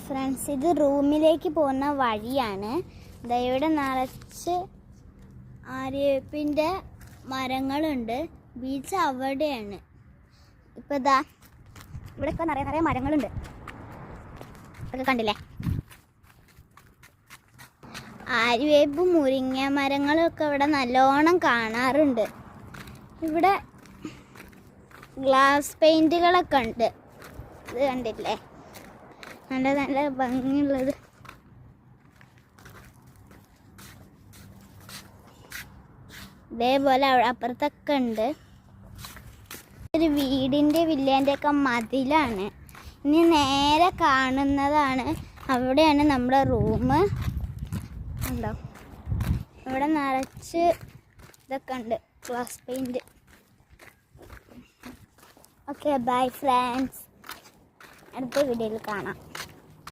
Friends, ഇത് റൂമിലേക്ക് പോകുന്ന വഴിയാണ്. ഇവിടെ നിറച്ച് ആര്യവേപ്പിൻ്റെ മരങ്ങളുണ്ട്. ബീച്ച് അവിടെയാണ്. ഇപ്പോൾ ഇവിടെയൊക്കെ നിറയെ മരങ്ങളുണ്ട്. ഇതൊക്കെ കണ്ടില്ലേ? ആര്യവേപ്പ്, മുരിങ്ങ മരങ്ങളൊക്കെ ഇവിടെ നല്ലോണം കാണാറുണ്ട്. ഇവിടെ ഗ്ലാസ് പെയിൻറ്റുകളൊക്കെ ഉണ്ട്. ഇത് കണ്ടില്ലേ? നല്ല ഭംഗിയുള്ളത്. ഇതേപോലെ അപ്പുറത്തൊക്കെ ഉണ്ട്. ഒരു വീടിൻ്റെ വില്ലേൻ്റെ ഒക്കെ മതിലാണ്. ഇനി നേരെ കാണുന്നതാണ്, അവിടെയാണ് നമ്മുടെ റൂം. ഉണ്ടോ? ഇവിടെ നിറച്ച് ഇതൊക്കെ ഉണ്ട്, glass paint. Okay, bye friends. അടുത്ത വീഡിയോയിൽ കാണാം.